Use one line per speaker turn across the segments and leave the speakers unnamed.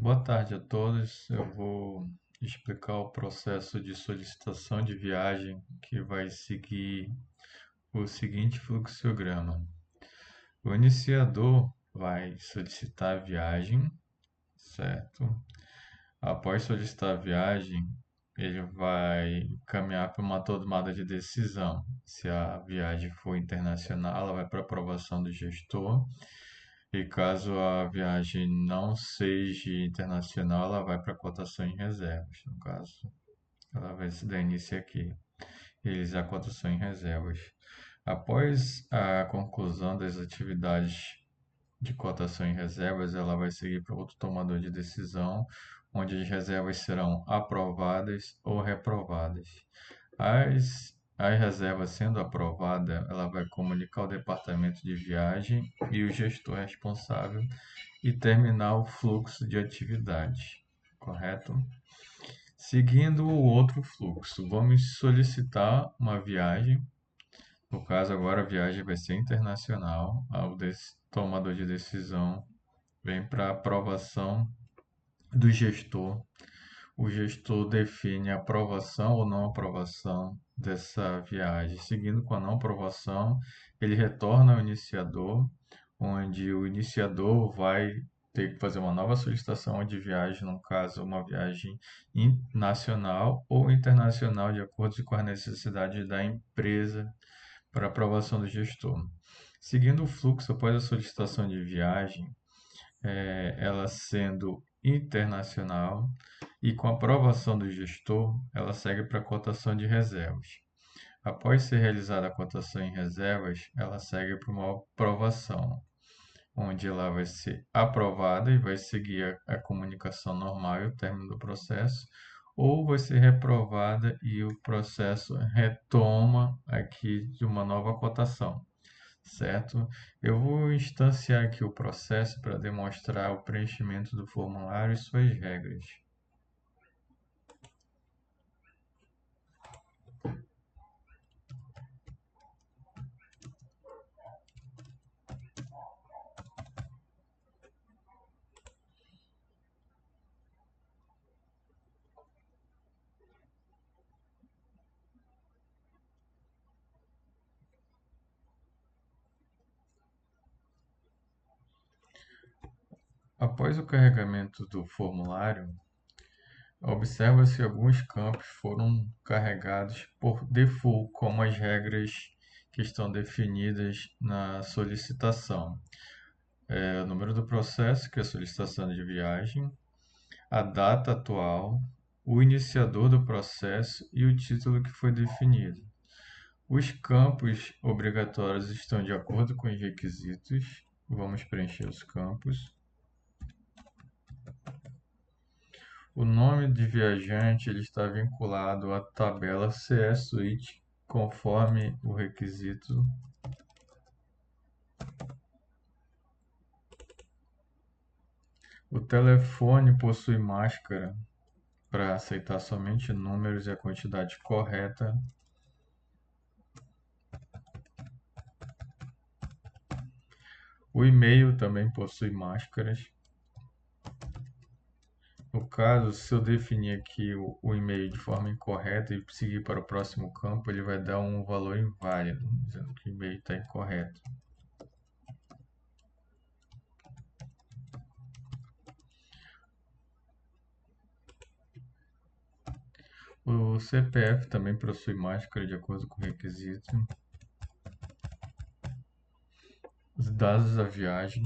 Boa tarde a todos. Eu vou explicar o processo de solicitação de viagem que vai seguir o seguinte fluxograma. O iniciador vai solicitar a viagem, certo? Após solicitar a viagem, ele vai caminhar para uma tomada de decisão. Se a viagem for internacional, ela vai para aprovação do gestor. E caso a viagem não seja internacional, ela vai para cotação em reservas. No caso, ela vai se dar início aqui. Eles a cotação em reservas. Após a conclusão das atividades de cotação em reservas, ela vai seguir para outro tomador de decisão, onde as reservas serão aprovadas ou reprovadas. As reservas sendo aprovada, ela vai comunicar ao departamento de viagem e o gestor responsável e terminar o fluxo de atividades, correto? Seguindo o outro fluxo, vamos solicitar uma viagem. No caso, agora a viagem vai ser internacional. O tomador de decisão vem para aprovação do gestor. O gestor define a aprovação ou não aprovação dessa viagem. Seguindo com a não aprovação, ele retorna ao iniciador, onde o iniciador vai ter que fazer uma nova solicitação de viagem, no caso, uma viagem nacional ou internacional, de acordo com as necessidades da empresa para aprovação do gestor. Seguindo o fluxo após a solicitação de viagem, ela sendo internacional e com a aprovação do gestor, ela segue para a cotação de reservas. Após ser realizada a cotação em reservas, ela segue para uma aprovação, onde ela vai ser aprovada e vai seguir a comunicação normal e o término do processo, ou vai ser reprovada e o processo retoma aqui de uma nova cotação, certo? Eu vou instanciar aqui o processo para demonstrar o preenchimento do formulário e suas regras. Após o carregamento do formulário, observa se alguns campos foram carregados por default, como as regras que estão definidas na solicitação. O número do processo, que é a solicitação de viagem, a data atual, o iniciador do processo e o título que foi definido. Os campos obrigatórios estão de acordo com os requisitos. Vamos preencher os campos. O nome de viajante ele está vinculado à tabela CE Suite, conforme o requisito. O telefone possui máscara para aceitar somente números e a quantidade correta. O e-mail também possui máscaras. No caso, se eu definir aqui o e-mail de forma incorreta e seguir para o próximo campo, ele vai dar um valor inválido, dizendo que o e-mail está incorreto. O CPF também possui máscara de acordo com o requisito. Os dados da viagem.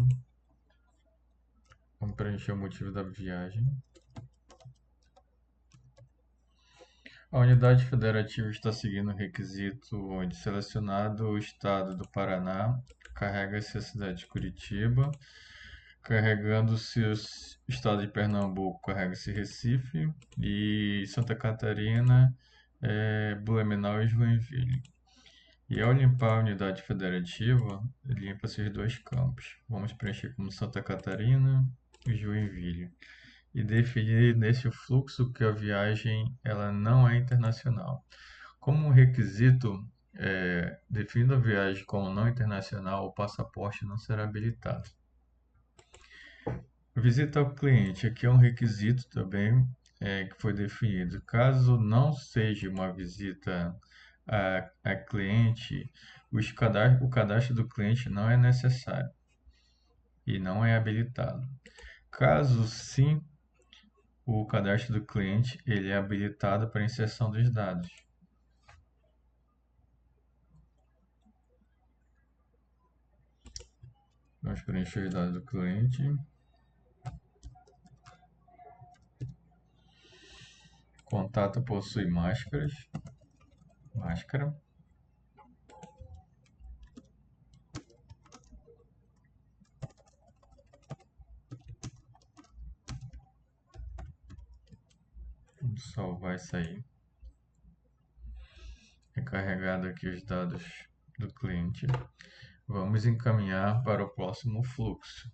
Vamos preencher o motivo da viagem. A unidade federativa está seguindo o requisito onde selecionado o estado do Paraná, carrega-se a cidade de Curitiba, carregando-se o estado de Pernambuco, carrega-se Recife e Santa Catarina, Blumenau e Joinville. E ao limpar a unidade federativa, limpa esses dois campos. Vamos preencher como Santa Catarina e Joinville. E definir nesse fluxo que a viagem ela não é internacional. Como requisito, definindo a viagem como não internacional, o passaporte não será habilitado. Visita ao cliente. Aqui é um requisito também que foi definido. Caso não seja uma visita a cliente, o cadastro do cliente não é necessário e não é habilitado. Caso sim, o cadastro do cliente ele é habilitado para inserção dos dados. Vamos preencher os dados do cliente. Contato possui máscara. Vamos salvar isso aí. Recarregado aqui os dados do cliente. Vamos encaminhar para o próximo fluxo,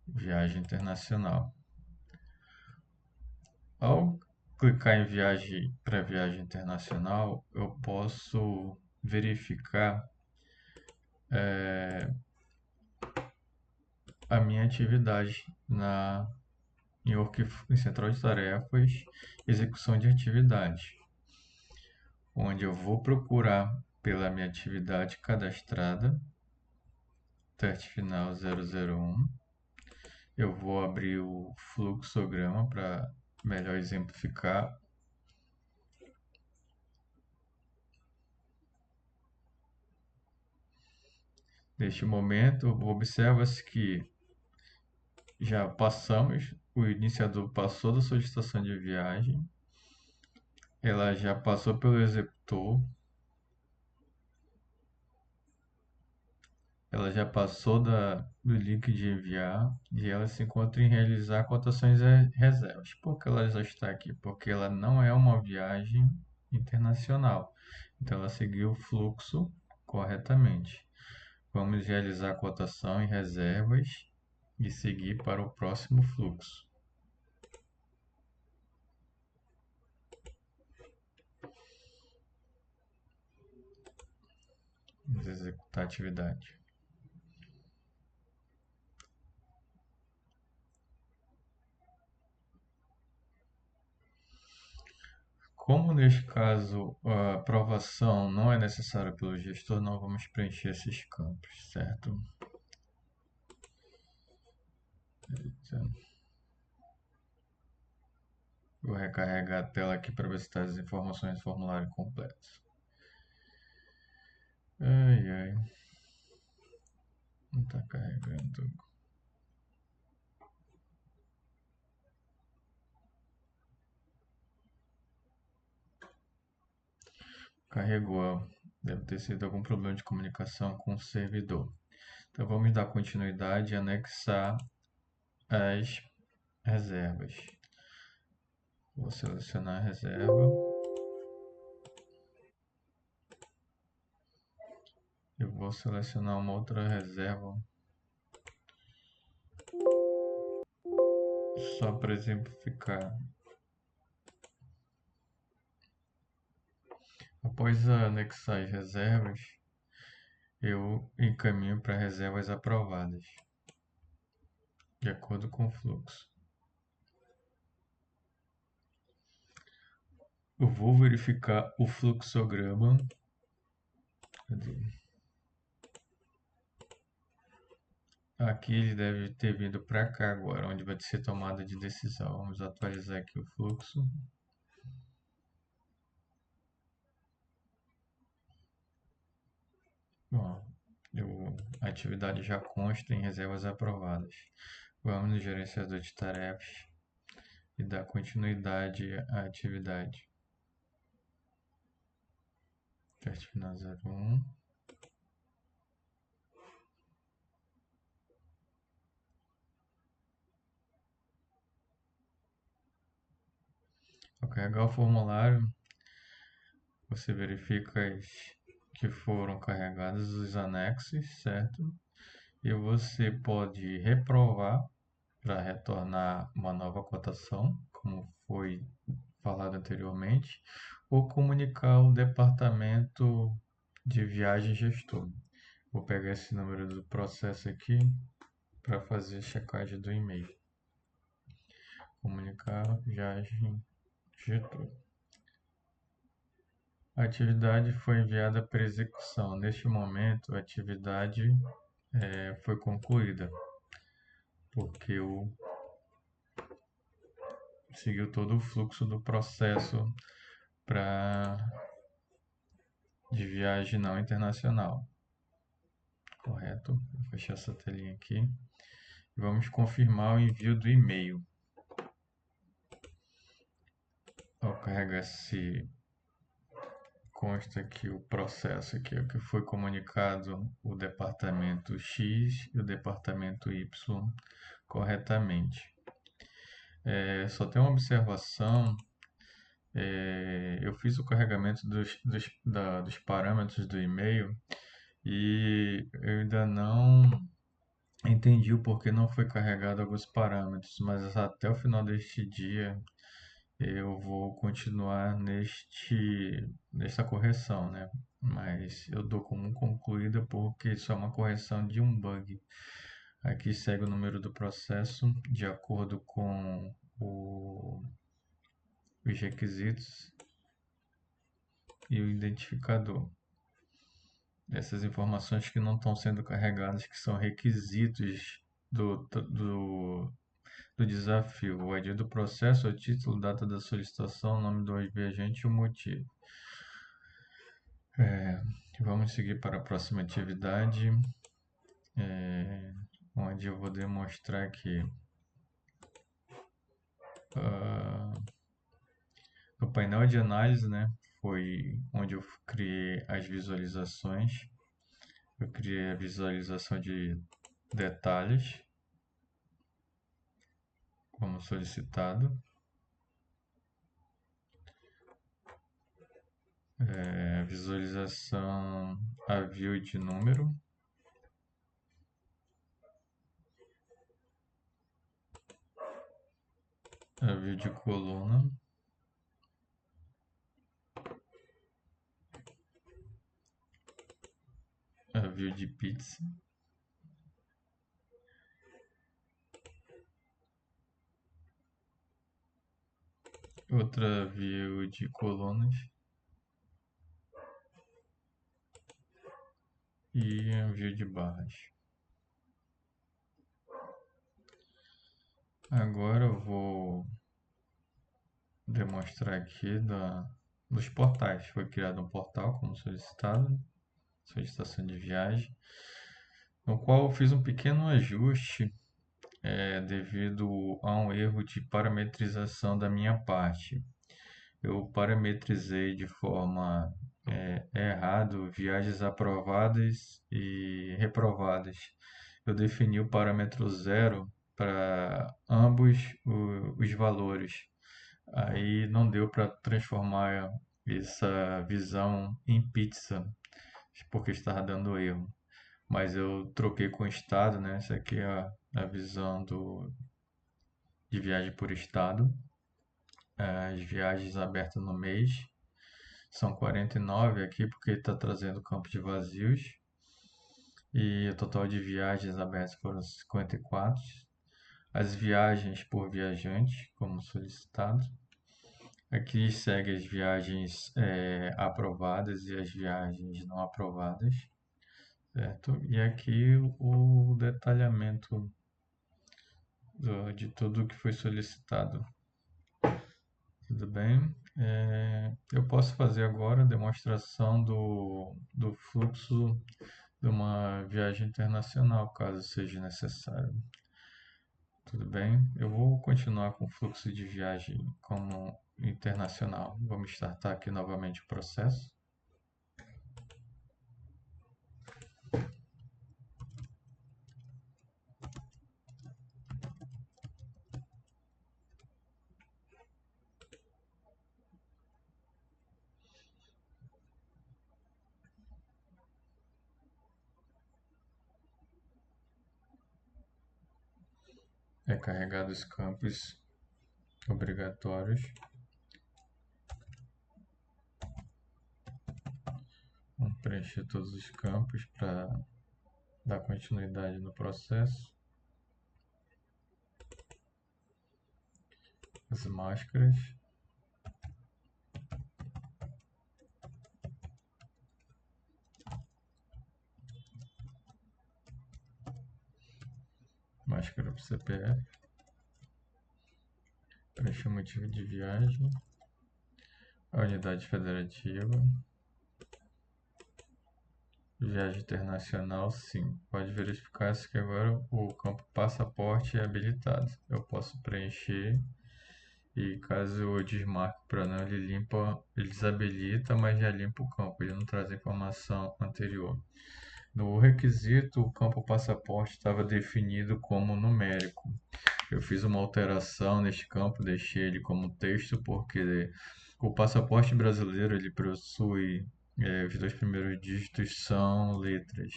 viagem internacional. Ao clicar em viagem para viagem internacional, eu posso verificar a minha atividade em Central de Tarefas, execução de atividades, onde eu vou procurar pela minha atividade cadastrada, teste final 001. Eu vou abrir o fluxograma para melhor exemplificar. Neste momento, observa-se que já passamos, o iniciador passou da solicitação de viagem, ela já passou pelo executor, ela já passou do link de enviar e ela se encontra em realizar cotações e reservas. Por que ela já está aqui? Porque ela não é uma viagem internacional. Então ela seguiu o fluxo corretamente. Vamos realizar a cotação e reservas e seguir para o próximo fluxo. Vamos executar a atividade. Como neste caso a aprovação não é necessária pelo gestor, não vamos preencher esses campos, certo? Vou recarregar a tela aqui para ver se está as informações do formulário completas. Ai, ai. Não está carregando. Carregou. Deve ter sido algum problema de comunicação com o servidor. Então vamos dar continuidade e anexar as reservas. Vou selecionar a reserva. Eu vou selecionar uma outra reserva só para exemplificar. Após anexar as reservas, eu encaminho para reservas aprovadas, de acordo com o fluxo. Eu vou verificar o fluxograma. Cadê? Aqui ele deve ter vindo para cá agora, onde vai ser tomada de decisão. Vamos atualizar aqui o fluxo. Bom, a atividade já consta em reservas aprovadas. Vamos no gerenciador de tarefas e dar continuidade à atividade. Teste final 01. Ao carregar o formulário, você verifica que foram carregados os anexos, certo? E você pode reprovar para retornar uma nova cotação, como foi falado anteriormente, ou comunicar ao departamento de viagem gestor. Vou pegar esse número do processo aqui para fazer a checagem do e-mail. Comunicar viagem Getúlio. A atividade foi enviada para execução. Neste momento, a atividade foi concluída, porque seguiu todo o fluxo do processo de viagem não internacional. Correto? Vou fechar essa telinha aqui. Vamos confirmar o envio do e-mail. Ao carregar consta aqui o processo aqui, o que foi comunicado o departamento X e o departamento Y corretamente. Só tem uma observação. Eu fiz o carregamento dos parâmetros do e-mail e eu ainda não entendi o porquê não foi carregado alguns parâmetros, mas até o final deste dia eu vou continuar nesta correção, né? Mas eu dou como concluída porque isso é uma correção de um bug. Aqui segue o número do processo de acordo com os requisitos e o identificador. Essas informações que não estão sendo carregadas, que são requisitos do desafio, o ID do processo, o título, data da solicitação, nome do viajante e o motivo. Vamos seguir para a próxima atividade, onde eu vou demonstrar aqui no painel de análise, né, foi onde eu criei as visualizações. Eu criei a visualização de detalhes, como solicitado. Visualização a view de número. A view de coluna. A view de pizza. Outra view de colunas. E a view de barras. Agora eu vou demonstrar aqui dos portais. Foi criado um portal como solicitado, solicitação de viagem, no qual eu fiz um pequeno ajuste devido a um erro de parametrização da minha parte. Eu parametrizei de forma errada viagens aprovadas e reprovadas. Eu defini o parâmetro zero para ambos os valores. Aí não deu para transformar essa visão em pizza, porque estava dando erro. Mas eu troquei com o estado, né? Essa aqui é a visão de viagem por estado. As viagens abertas no mês são 49 aqui, porque está trazendo campos de vazios. E o total de viagens abertas foram 54. As viagens por viajante, como solicitado. Aqui segue as viagens aprovadas e as viagens não aprovadas, certo? E aqui o detalhamento de tudo que foi solicitado. Tudo bem? Eu posso fazer agora a demonstração do fluxo de uma viagem internacional, caso seja necessário. Tudo bem? Eu vou continuar com o fluxo de viagem como internacional. Vamos startar aqui novamente o processo. Carregar os campos obrigatórios. Vamos preencher todos os campos para dar continuidade no processo. as máscaras. Máscara para o CPF. Preencher o motivo de viagem. A unidade federativa. Viagem internacional, sim. Pode verificar se que agora o campo passaporte é habilitado. Eu posso preencher e caso eu desmarque para não, ele limpa, ele desabilita, mas já limpa o campo. Ele não traz a informação anterior. No requisito, o campo passaporte estava definido como numérico. Eu fiz uma alteração neste campo, deixei ele como texto, porque o passaporte brasileiro ele possui os dois primeiros dígitos são letras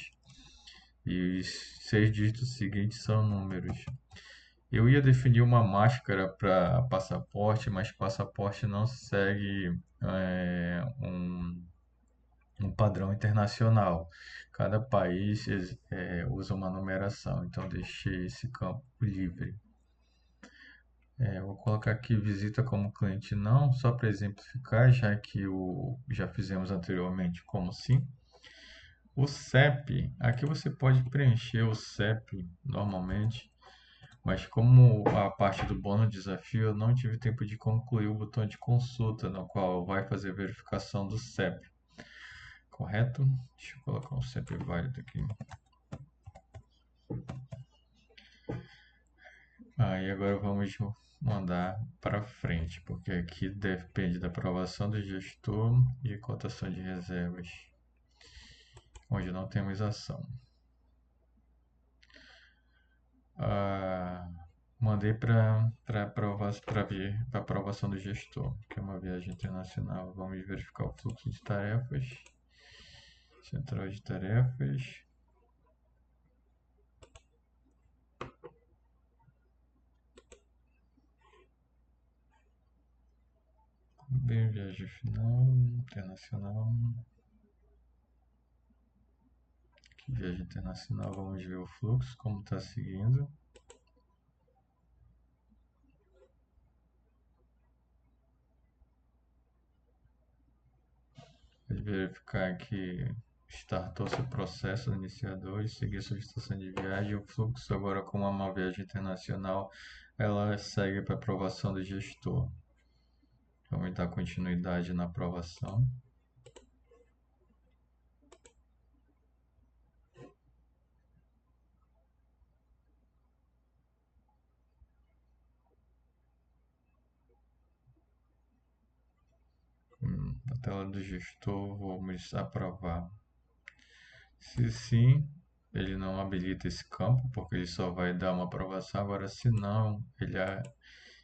e os 6 dígitos seguintes são números. Eu ia definir uma máscara para passaporte, mas passaporte não segue um padrão internacional. Cada país usa uma numeração, então deixei esse campo livre. Vou colocar aqui visita como cliente não, só para exemplificar, já que já fizemos anteriormente como sim. O CEP, aqui você pode preencher o CEP normalmente, mas como a parte do bônus desafio, eu não tive tempo de concluir o botão de consulta, no qual vai fazer a verificação do CEP. Correto? Deixa eu colocar um CEP válido aqui. Aí agora vamos mandar para frente, porque aqui depende da aprovação do gestor e cotação de reservas, onde não temos ação. Mandei para aprovação do gestor, que é uma viagem internacional. Vamos verificar o fluxo de tarefas, central de tarefas. Bem, viagem final, internacional. Aqui, viagem internacional, vamos ver o fluxo, como está seguindo. Pode verificar que startou-se o processo iniciador e seguir a solicitação de viagem. O fluxo agora com uma viagem internacional, ela segue para aprovação do gestor. Vamos dar continuidade na aprovação. Na tela do gestor, vamos aprovar. Se sim, ele não habilita esse campo, porque ele só vai dar uma aprovação. Agora, se não,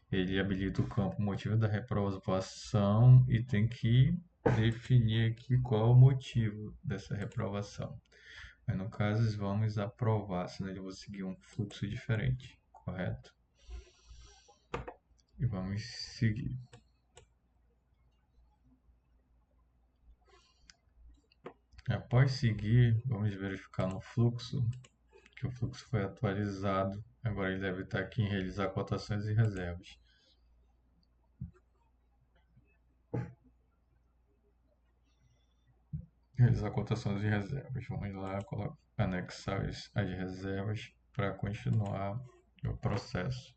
ele habilita o campo motivo da reprovação e tem que definir aqui qual é o motivo dessa reprovação. Mas no caso, vamos aprovar, senão ele vai seguir um fluxo diferente, correto? E vamos seguir. Após seguir, vamos verificar no fluxo, que o fluxo foi atualizado. Agora ele deve estar aqui em realizar cotações e reservas. Realizar cotações e reservas. Vamos lá, anexar as reservas para continuar o processo.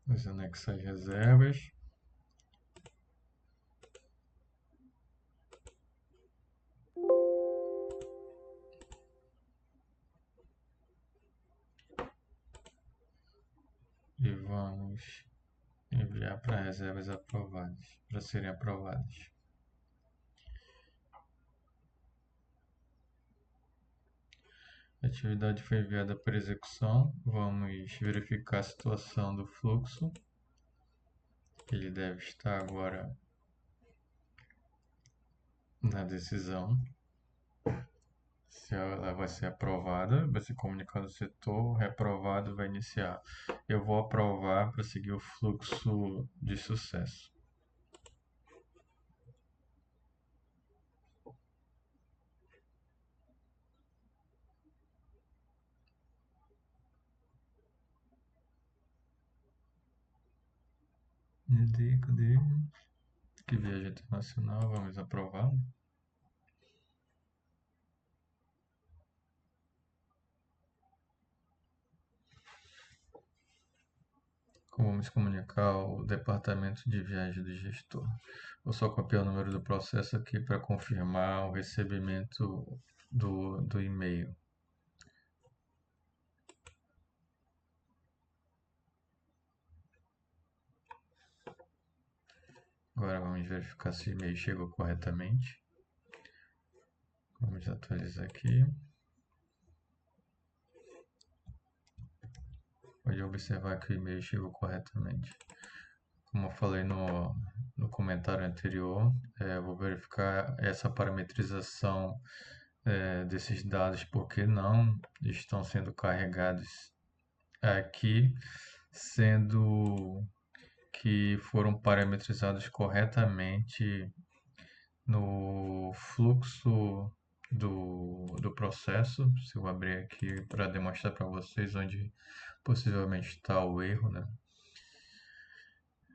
Vamos anexar as reservas. E vamos enviar para reservas aprovadas, para serem aprovadas. A atividade foi enviada para execução. Vamos verificar a situação do fluxo. Ele deve estar agora na decisão. Se ela vai ser aprovada, vai ser comunicado ao setor, reprovado, vai iniciar. Eu vou aprovar para seguir o fluxo de sucesso. Cadê? Que viagem internacional, vamos aprovar. Como vamos comunicar ao departamento de viagem do gestor? Vou só copiar o número do processo aqui para confirmar o recebimento do e-mail. Agora vamos verificar se o e-mail chegou corretamente. Vamos atualizar aqui. Pode observar que o e-mail chegou corretamente. Como eu falei no comentário anterior, eu vou verificar essa parametrização desses dados porque não estão sendo carregados aqui, sendo que foram parametrizados corretamente no fluxo do processo. Se eu abrir aqui para demonstrar para vocês onde possivelmente está o erro, né?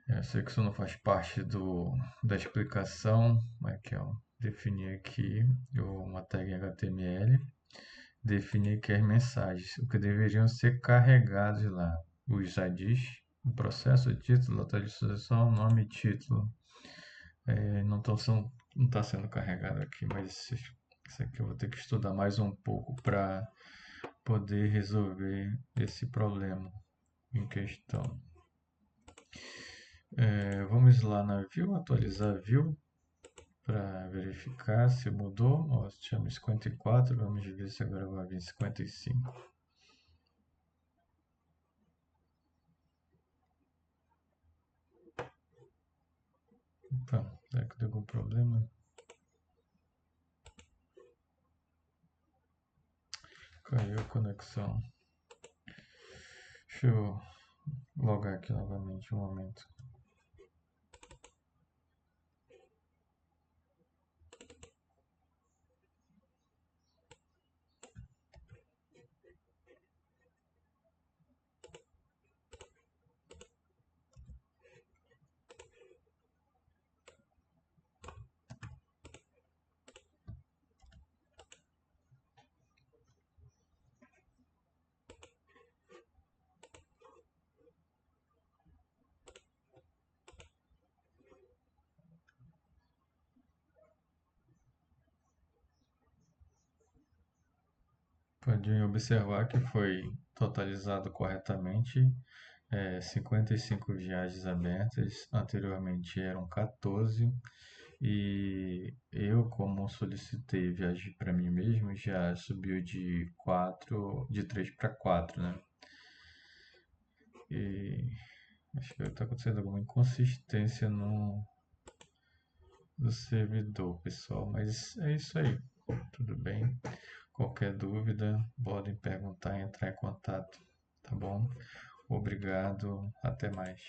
Eu sei que isso não faz parte da explicação, mas aqui, ó, definir aqui uma tag HTML, definir aqui as mensagens, o que deveriam ser carregados lá, os IDs, o processo, título, atualização, nome e título. Não está sendo carregado aqui, mas isso aqui eu vou ter que estudar mais um pouco para poder resolver esse problema em questão. Vamos lá na view, atualizar a view para verificar se mudou. Ó, chama 54, vamos ver se agora vai vir 55. Opa, será que deu algum problema? Caiu a conexão. Deixa eu logar aqui novamente um momento. Pode observar que foi totalizado corretamente 55 viagens abertas, anteriormente eram 14, e eu, como solicitei viagem para mim mesmo, já subiu de 3 para 4, né? E acho que está acontecendo alguma inconsistência no servidor, pessoal, mas é isso aí, tudo bem? Qualquer dúvida, podem perguntar e entrar em contato, tá bom? Obrigado, até mais.